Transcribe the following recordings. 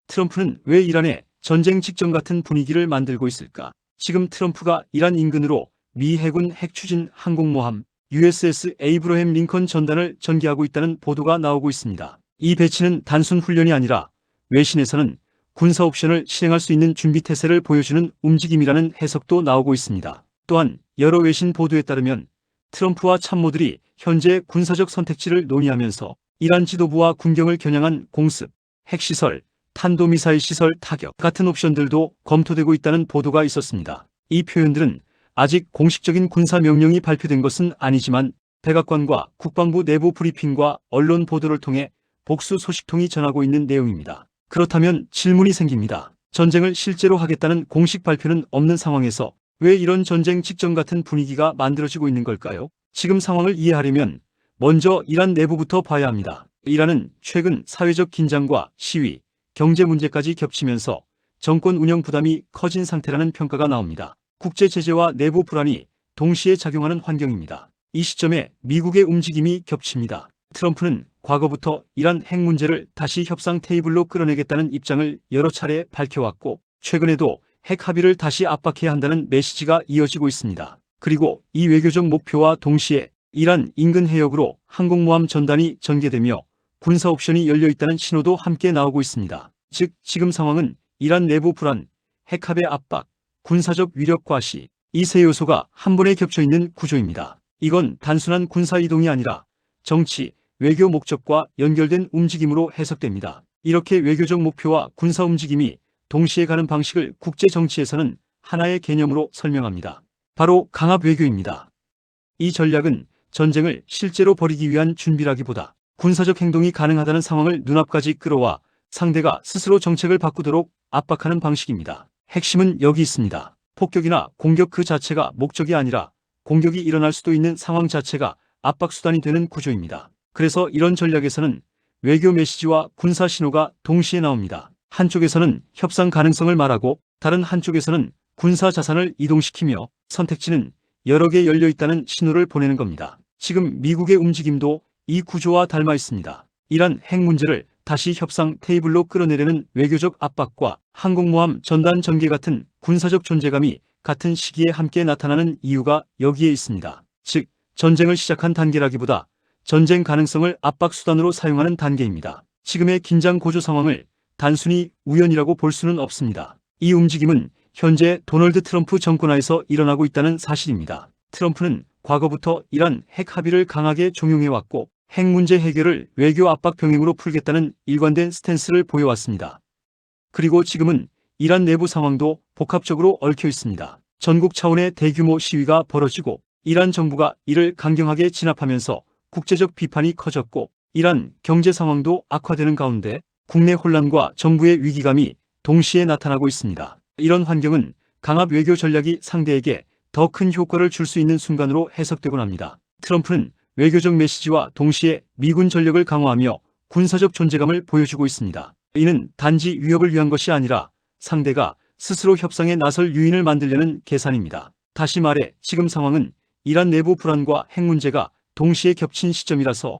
트럼프는 왜 이란에 전쟁 직전 같은 분위기를 만들고 있을까? 지금 트럼프가 이란 인근으로 미 해군 핵추진 항공모함 USS 에이브러햄 링컨 전단을 전개하고 있다는 보도가 나오고 있습니다. 이 배치는 단순 훈련이 아니라 외신에서는 군사 옵션을 실행할 수 있는 준비 태세를 보여주는 움직임이라는 해석도 나오고 있습니다. 또한 여러 외신 보도에 따르면 트럼프와 참모들이 현재 군사적 선택지를 논의하면서 이란 지도부와 군경을 겨냥한 공습, 핵시설, 탄도미사일 시설 타격 같은 옵션들도 검토되고 있다는 보도가 있었습니다. 이 표현들은 아직 공식적인 군사 명령이 발표된 것은 아니지만 백악관과 국방부 내부 브리핑과 언론 보도를 통해 복수 소식통이 전하고 있는 내용입니다. 그렇다면 질문이 생깁니다. 전쟁을 실제로 하겠다는 공식 발표는 없는 상황에서 왜 이런 전쟁 직전 같은 분위기가 만들어지고 있는 걸까요? 지금 상황을 이해하려면 먼저 이란 내부부터 봐야 합니다. 이란은 최근 사회적 긴장과 시위, 경제 문제까지 겹치면서 정권 운영 부담이 커진 상태라는 평가가 나옵니다. 국제 제재와 내부 불안이 동시에 작용하는 환경입니다. 이 시점에 미국의 움직임이 겹칩니다. 트럼프는 과거부터 이란 핵 문제를 다시 협상 테이블로 끌어내겠다는 입장을 여러 차례 밝혀왔고 최근에도 핵 합의를 다시 압박해야 한다는 메시지가 이어지고 있습니다. 그리고 이 외교적 목표와 동시에 이란 인근 해역으로 항공모함 전단이 전개되며 군사 옵션이 열려있다는 신호도 함께 나오고 있습니다. 즉 지금 상황은 이란 내부 불안, 핵합의 압박, 군사적 위력 과시 이 세 요소가 한 번에 겹쳐있는 구조입니다. 이건 단순한 군사 이동이 아니라 정치, 외교 목적과 연결된 움직임으로 해석됩니다. 이렇게 외교적 목표와 군사 움직임이 동시에 가는 방식을 국제 정치에서는 하나의 개념으로 설명합니다. 바로 강압 외교입니다. 이 전략은 전쟁을 실제로 벌이기 위한 준비라기보다 군사적 행동이 가능하다는 상황을 눈앞까지 끌어와 상대가 스스로 정책을 바꾸도록 압박하는 방식입니다. 핵심은 여기 있습니다. 폭격이나 공격 그 자체가 목적이 아니라 공격이 일어날 수도 있는 상황 자체가 압박수단이 되는 구조입니다. 그래서 이런 전략에서는 외교 메시지와 군사 신호가 동시에 나옵니다. 한쪽에서는 협상 가능성을 말하고 다른 한쪽에서는 군사 자산을 이동시키며 선택지는 여러 개 열려있다는 신호를 보내는 겁니다. 지금 미국의 움직임도 이 구조와 닮아 있습니다. 이란 핵 문제를 다시 협상 테이블로 끌어내려는 외교적 압박과 항공모함 전단 전개 같은 군사적 존재감이 같은 시기에 함께 나타나는 이유가 여기에 있습니다. 즉, 전쟁을 시작한 단계라기보다 전쟁 가능성을 압박수단으로 사용하는 단계입니다. 지금의 긴장 고조 상황을 단순히 우연이라고 볼 수는 없습니다. 이 움직임은 현재 도널드 트럼프 정권하에서 일어나고 있다는 사실입니다. 트럼프는 과거부터 이란 핵 합의를 강하게 종용해왔고 핵 문제 해결을 외교 압박 병행으로 풀겠다는 일관된 스탠스를 보여왔습니다. 그리고 지금은 이란 내부 상황도 복합적으로 얽혀 있습니다. 전국 차원의 대규모 시위가 벌어지고 이란 정부가 이를 강경하게 진압하면서 국제적 비판이 커졌고 이란 경제 상황도 악화되는 가운데 국내 혼란과 정부의 위기감이 동시에 나타나고 있습니다. 이런 환경은 강압 외교 전략이 상대에게 더 큰 효과를 줄 수 있는 순간으로 해석되곤 합니다. 트럼프는 외교적 메시지와 동시에 미군 전력을 강화하며 군사적 존재감을 보여주고 있습니다. 이는 단지 위협을 위한 것이 아니라 상대가 스스로 협상에 나설 유인을 만들려는 계산입니다. 다시 말해 지금 상황은 이란 내부 불안과 핵 문제가 동시에 겹친 시점이라서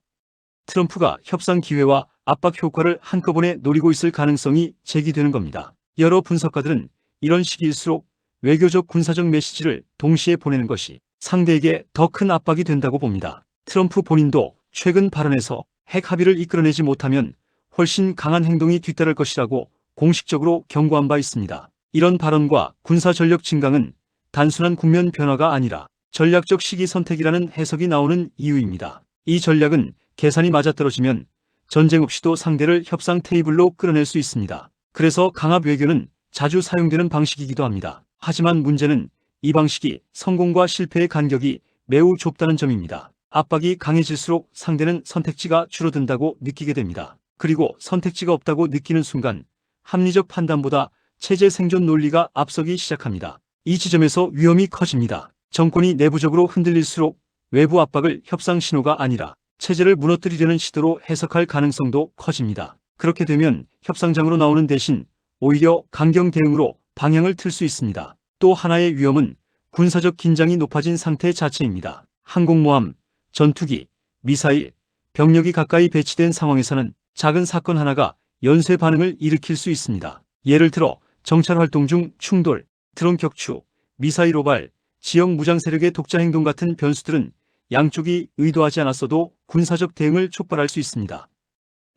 트럼프가 협상 기회와 압박 효과를 한꺼번에 노리고 있을 가능성이 제기되는 겁니다. 여러 분석가들은 이런 시기일수록 외교적 군사적 메시지를 동시에 보내는 것이 상대에게 더 큰 압박이 된다고 봅니다. 트럼프 본인도 최근 발언에서 핵 합의를 이끌어내지 못하면 훨씬 강한 행동이 뒤따를 것이라고 공식적으로 경고한 바 있습니다. 이런 발언과 군사 전력 증강은 단순한 국면 변화가 아니라 전략적 시기 선택이라는 해석이 나오는 이유입니다. 이 전략은 계산이 맞아떨어지면 전쟁 없이도 상대를 협상 테이블로 끌어낼 수 있습니다. 그래서 강압 외교는 자주 사용되는 방식이기도 합니다. 하지만 문제는 이 방식이 성공과 실패의 간격이 매우 좁다는 점입니다. 압박이 강해질수록 상대는 선택지가 줄어든다고 느끼게 됩니다. 그리고 선택지가 없다고 느끼는 순간 합리적 판단보다 체제 생존 논리가 앞서기 시작합니다. 이 지점에서 위험이 커집니다. 정권이 내부적으로 흔들릴수록 외부 압박을 협상 신호가 아니라 체제를 무너뜨리려는 시도로 해석할 가능성도 커집니다. 그렇게 되면 협상장으로 나오는 대신 오히려 강경 대응으로 방향을 틀 수 있습니다. 또 하나의 위험은 군사적 긴장이 높아진 상태 자체입니다. 항공모함, 전투기, 미사일, 병력이 가까이 배치된 상황에서는 작은 사건 하나가 연쇄 반응을 일으킬 수 있습니다. 예를 들어 정찰 활동 중 충돌, 드론 격추, 미사일 오발, 지역 무장 세력의 독자 행동 같은 변수들은 양쪽이 의도하지 않았어도 군사적 대응을 촉발할 수 있습니다.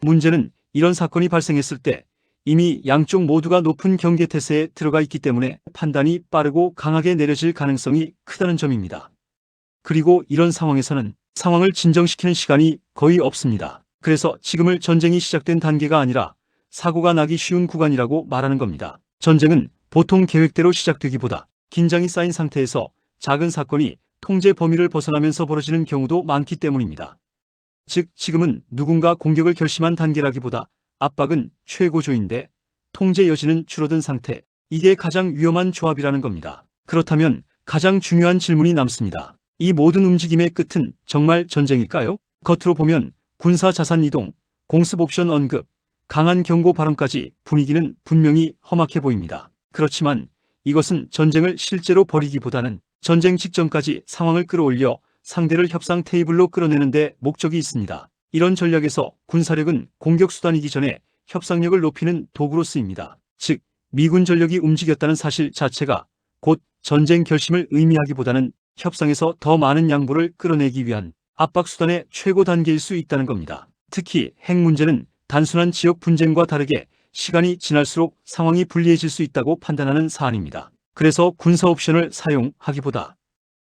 문제는 이런 사건이 발생했을 때 이미 양쪽 모두가 높은 경계 태세에 들어가 있기 때문에 판단이 빠르고 강하게 내려질 가능성이 크다는 점입니다. 그리고 이런 상황에서는 상황을 진정시키는 시간이 거의 없습니다. 그래서 지금을 전쟁이 시작된 단계가 아니라 사고가 나기 쉬운 구간이라고 말하는 겁니다. 전쟁은 보통 계획대로 시작되기보다 긴장이 쌓인 상태에서 작은 사건이 통제 범위를 벗어나면서 벌어지는 경우도 많기 때문입니다. 즉 지금은 누군가 공격을 결심한 단계라기보다 압박은 최고조인데 통제 여지는 줄어든 상태, 이게 가장 위험한 조합이라는 겁니다. 그렇다면 가장 중요한 질문이 남습니다. 이 모든 움직임의 끝은 정말 전쟁일까요? 겉으로 보면 군사 자산 이동, 공습 옵션 언급, 강한 경고 발언까지 분위기는 분명히 험악해 보입니다. 그렇지만 이것은 전쟁을 실제로 벌이기보다는 전쟁 직전까지 상황을 끌어올려 상대를 협상 테이블로 끌어내는 데 목적이 있습니다. 이런 전략에서 군사력은 공격 수단이기 전에 협상력을 높이는 도구로 쓰입니다. 즉, 미군 전력이 움직였다는 사실 자체가 곧 전쟁 결심을 의미하기보다는 협상에서 더 많은 양보를 끌어내기 위한 압박 수단의 최고 단계일 수 있다는 겁니다. 특히 핵 문제는 단순한 지역 분쟁과 다르게 시간이 지날수록 상황이 불리해질 수 있다고 판단하는 사안입니다. 그래서 군사 옵션을 사용하기보다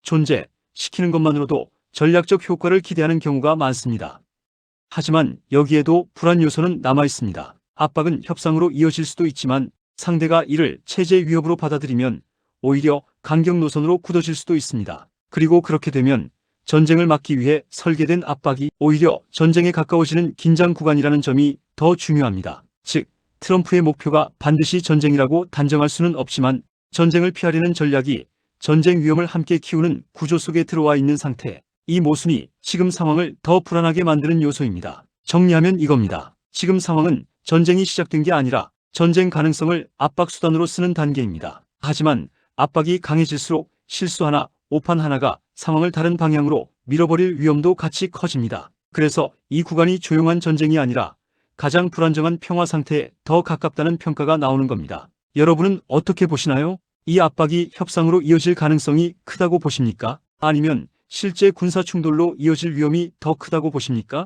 존재시키는 것만으로도 전략적 효과를 기대하는 경우가 많습니다. 하지만 여기에도 불안 요소는 남아 있습니다. 압박은 협상으로 이어질 수도 있지만 상대가 이를 체제 위협으로 받아들이면 오히려 강경 노선으로 굳어질 수도 있습니다. 그리고 그렇게 되면 전쟁을 막기 위해 설계된 압박이 오히려 전쟁에 가까워지는 긴장 구간이라는 점이 더 중요합니다. 즉, 트럼프의 목표가 반드시 전쟁이라고 단정할 수는 없지만 전쟁을 피하려는 전략이 전쟁 위험을 함께 키우는 구조 속에 들어와 있는 상태, 이 모순이 지금 상황을 더 불안하게 만드는 요소입니다. 정리하면 이겁니다. 지금 상황은 전쟁이 시작된 게 아니라 전쟁 가능성을 압박 수단으로 쓰는 단계입니다. 하지만 압박이 강해질수록 실수 하나, 오판 하나가 상황을 다른 방향으로 밀어버릴 위험도 같이 커집니다. 그래서 이 구간이 조용한 전쟁이 아니라 가장 불안정한 평화 상태에 더 가깝다는 평가가 나오는 겁니다. 여러분은 어떻게 보시나요? 이 압박이 협상으로 이어질 가능성이 크다고 보십니까? 아니면 실제 군사 충돌로 이어질 위험이 더 크다고 보십니까?